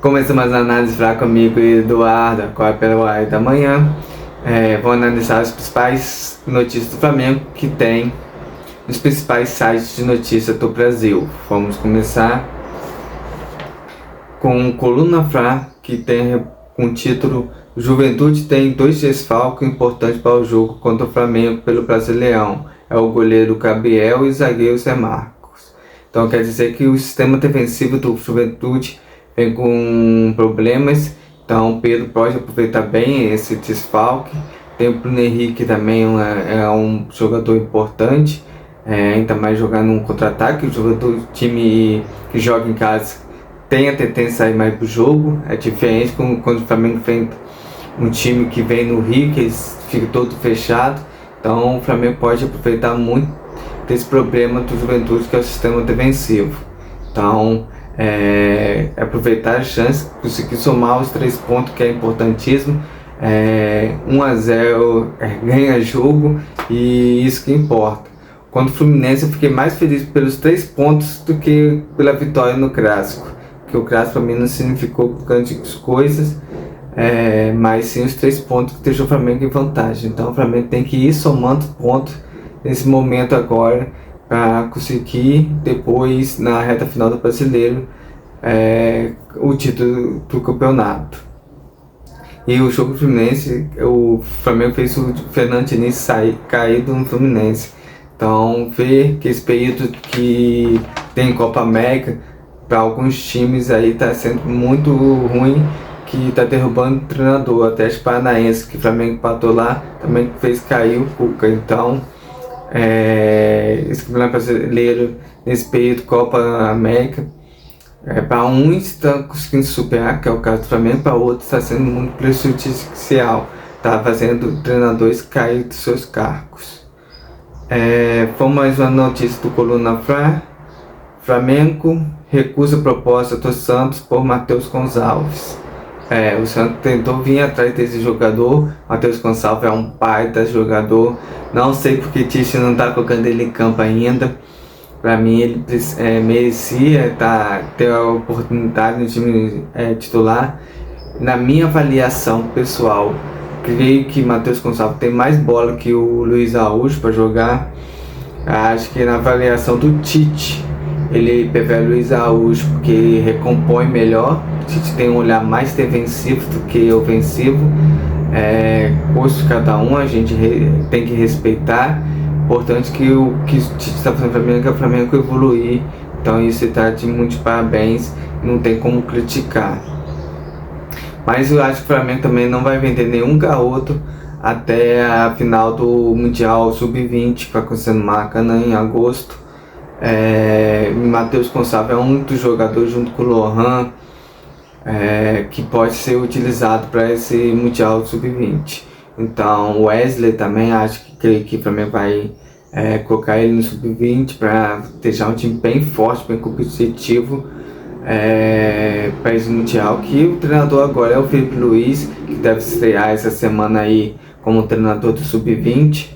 Começamos a análise lá comigo e Eduardo, agora pela hora da manhã. Vou analisar as principais notícias do Flamengo que tem nos principais sites de notícias do Brasil. Vamos começar com Coluna Fla, que tem com o título Juventude tem 2 desfalques importantes para o jogo contra o Flamengo pelo Brasileirão. É o goleiro Gabriel e o zagueiro Zé Marcos. Então quer dizer que o sistema defensivo do Juventude vem com problemas. Então Pedro pode aproveitar bem esse desfalque. Tem o Bruno Henrique também, é um jogador importante, ainda mais jogando um contra-ataque. O time que joga em casa tem a tendência a ir mais pro jogo. É diferente quando o Flamengo enfrenta um time que vem no Rio, que fica todo fechado. Então o Flamengo pode aproveitar muito desse problema do Juventude, que é o sistema defensivo. Então aproveitar a chance, conseguir somar os 3 pontos, que é importantíssimo. 1-0 ganha jogo, e isso que importa. Contra o Fluminense eu fiquei mais feliz pelos 3 pontos do que pela vitória no Clássico, porque o Clássico para mim não significou grandes coisas, mas sim os 3 pontos que deixou o Flamengo em vantagem. Então o Flamengo tem que ir somando pontos nesse momento agora, para conseguir depois, na reta final do Brasileiro, o título do campeonato. E o jogo do Fluminense, o Flamengo fez o Fernando Diniz cair do Fluminense. Então ver que esse período que tem Copa América para alguns times aí está sendo muito ruim, que está derrubando o treinador. O Atlético Paranaense, que o Flamengo empatou lá, também fez cair o Cuca. Então esse campeonato brasileiro, nesse período Copa América, para uns está conseguindo superar, que é o caso do Flamengo, para outros está sendo muito prejudicial, está fazendo treinadores cair dos seus cargos. Foi mais uma notícia do Coluna Fla. Flamengo recusa a proposta do Santos por Matheus Gonçalves. O Santos tentou vir atrás desse jogador. Matheus Gonçalves é um baita jogador. Não sei porque Tite não está colocando ele em campo ainda. Para mim ele merecia ter a oportunidade no time titular. Na minha avaliação pessoal, creio que Matheus Gonçalves tem mais bola que o Luiz Araújo para jogar. Acho que na avaliação do Tite, ele prefere o Luiz Araújo porque ele recompõe melhor. O Tite tem um olhar mais defensivo do que ofensivo. Gosto de cada um, a gente tem que respeitar. Importante que o Tite está fazendo para mim é que o Flamengo evoluir. Então isso está de muitos parabéns, não tem como criticar. Mas eu acho que o Flamengo também não vai vender nenhum garoto até a final do Mundial Sub-20, que vai acontecer no Maracanã em agosto. Matheus Gonçalves é um dos jogadores, junto com o Lohan, que pode ser utilizado para esse Mundial Sub-20. Então o Wesley também, acho que o Flamengo vai colocar ele no Sub-20 para deixar um time bem forte, bem competitivo para esse Mundial. Que o treinador agora é o Felipe Luiz, que deve estrear essa semana aí como treinador do Sub-20.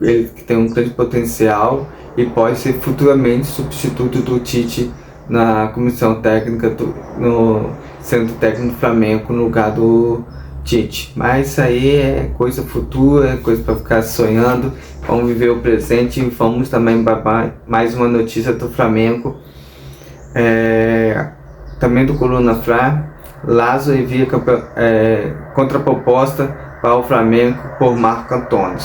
Ele que tem um grande potencial e pode ser futuramente substituto do Tite na comissão técnica, sendo técnico do Flamengo no lugar do Tite. Mas isso aí é coisa futura, é coisa para ficar sonhando. Vamos viver o presente e vamos também babar mais uma notícia do Flamengo, também do Coluna Fla. Lázaro envia contraproposta para o Flamengo por Marco Antônio.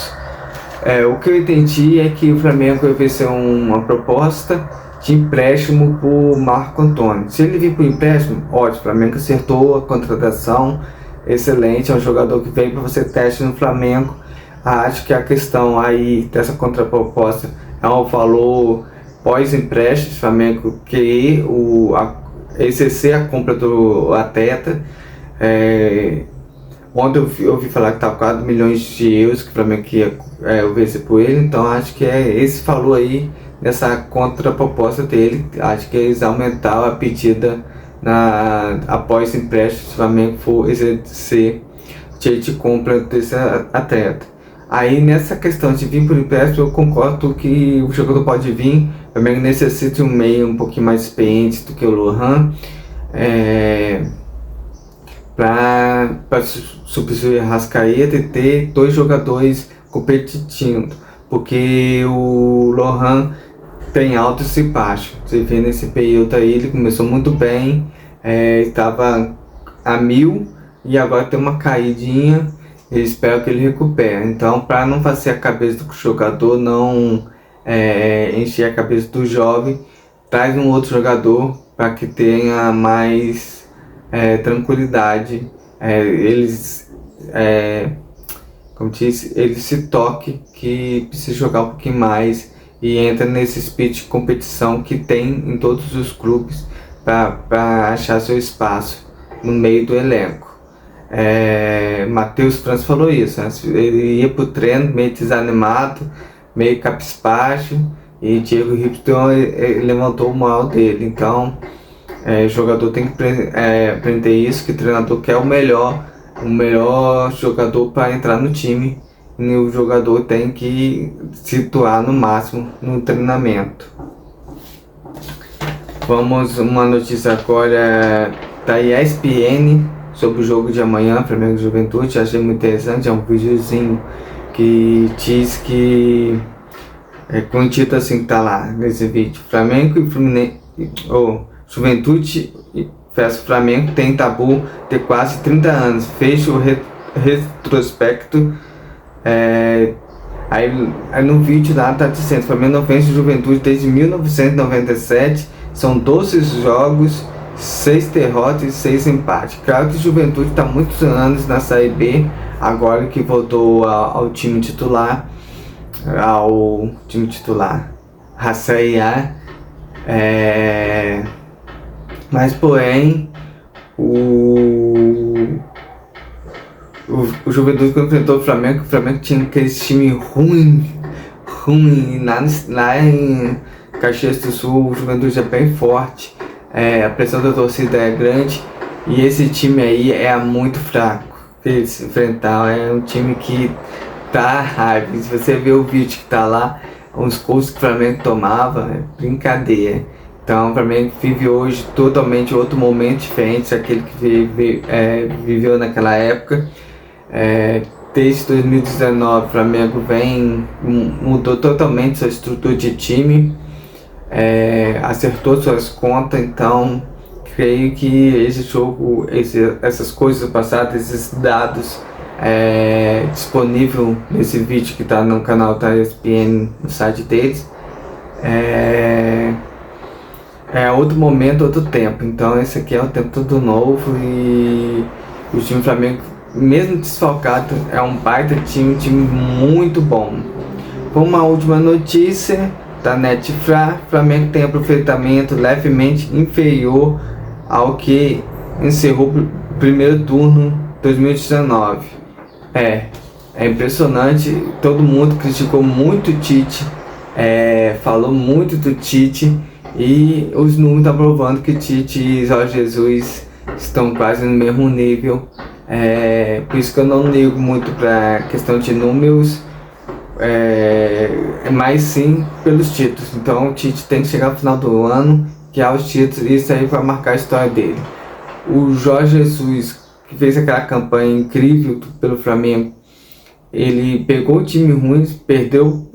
O que eu entendi é que o Flamengo vai ser uma proposta de empréstimo por Marco Antônio. Se ele vir por empréstimo, ótimo, o Flamengo acertou a contratação, excelente, é um jogador que veio para você teste no Flamengo. Acho que a questão aí dessa contraproposta é um valor pós-empréstimo, o Flamengo querer exercer a compra do atleta. Ontem eu ouvi falar que estava 4 milhões de euros que o Flamengo ia oferecer por ele. Então acho que esse valor aí nessa contraproposta dele. Acho que eles aumentaram a pedida após empréstimo, se o Flamengo for exercer direito de compra desse atleta. Aí nessa questão de vir por empréstimo, eu concordo que o jogador pode vir. O Flamengo necessita de um meio um pouquinho mais experiente do que o Lohan. para substituir a Arrascaeta e ter dois jogadores competitivos, porque o Lohan tem altos e baixos. Você vê nesse período aí, ele começou muito bem, estava a 1000 e agora tem uma caidinha. Eu espero que ele recupere. Então, para não fazer a cabeça do jogador, não encher a cabeça do jovem, traz um outro jogador para que tenha mais tranquilidade. Como disse, ele se toque que precisa jogar um pouquinho mais e entra nesse espírito de competição que tem em todos os clubes para achar seu espaço no meio do elenco. Matheus França falou isso, né? Ele ia pro treino meio desanimado, meio cabisbaixo, e Diego Ribson levantou o moral dele. Então o jogador tem que aprender isso, que o treinador quer o melhor jogador para entrar no time, e o jogador tem que situar no máximo no treinamento. Vamos uma notícia agora da ESPN sobre o jogo de amanhã, Flamengo e Juventude. Achei muito interessante, é um videozinho que diz que com o título assim que tá lá nesse vídeo: Flamengo e Fluminense, Juventude versus Flamengo tem tabu de quase 30 anos, fecha o retrospecto. Aí no vídeo lá tá dizendo: Flamengo não vence Juventude desde 1997, são 12 jogos, 6 derrotas e 6 empates. Claro que Juventude está muitos anos na Série B, agora que voltou ao time titular, a Série A. Mas porém, o Juventude, quando enfrentou o Flamengo tinha aquele time ruim, lá em Caxias do Sul. O Juventude é bem forte, a pressão da torcida é grande, e esse time aí é muito fraco que eles enfrentaram. É um time que tá raiva. Se você ver o vídeo que tá lá, os gols que o Flamengo tomava, é brincadeira. Então o Flamengo vive hoje totalmente outro momento diferente daquele que viveu naquela época. Desde 2019 o Flamengo mudou totalmente sua estrutura de time, acertou suas contas. Então creio que esse jogo, essas coisas passadas, esses dados disponível nesse vídeo que está no canal da ESPN, no site deles, outro momento, outro tempo. Então esse aqui é um tempo todo novo, e o time do Flamengo, mesmo desfalcado, é um baita time muito bom. Uma última notícia da Netfra: Flamengo tem aproveitamento levemente inferior ao que encerrou o primeiro turno 2019. É impressionante. Todo mundo criticou muito o Tite, falou muito do Tite, e os números estão provando que Tite e Jorge Jesus estão quase no mesmo nível. Por isso que eu não ligo muito para questão de números, mas sim pelos títulos. Então o Tite tem que chegar no final do ano, que há os títulos, e isso aí vai marcar a história dele. O Jorge Jesus, que fez aquela campanha incrível pelo Flamengo, ele pegou o time ruim, perdeu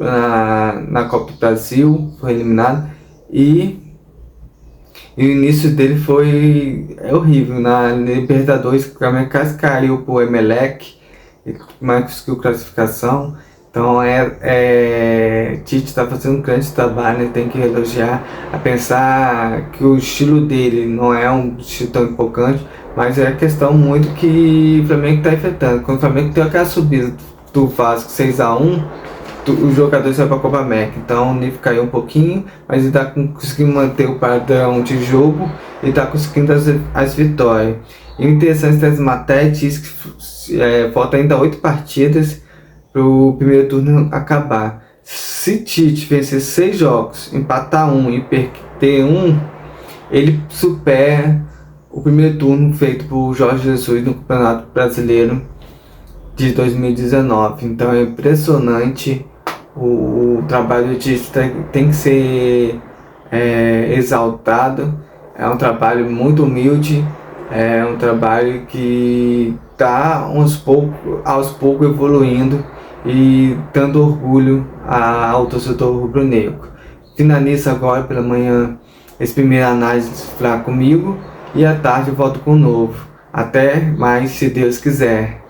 na Copa do Brasil, foi eliminado, e o início dele foi horrível. Na Libertadores, o Flamengo quase caiu pro Emelec, mas conseguiu classificação. Então Tite está fazendo um grande trabalho, né? Tem que elogiar, a pensar que o estilo dele não é um estilo tão empolgante, mas é questão muito que o Flamengo está enfrentando. Quando o Flamengo tem aquela subida do Vasco 6-1, os jogadores vão para a Copa América, então o nível caiu um pouquinho, mas ele está conseguindo manter o padrão de jogo e está conseguindo as vitórias. E o interessante dessa matéria diz que falta ainda 8 partidas para o primeiro turno acabar. Se Tite vencer 6 jogos, empatar 1 e perder 1, ele supera o primeiro turno feito por Jorge Jesus no Campeonato Brasileiro de 2019. Então é impressionante. O trabalho do Tite tem que ser exaltado. É um trabalho muito humilde, É um trabalho que está aos poucos evoluindo e dando orgulho ao torcedor rubro-negro. Finalizo agora pela manhã esse primeiro análise lá comigo e à tarde eu volto com o novo. Até mais, se Deus quiser.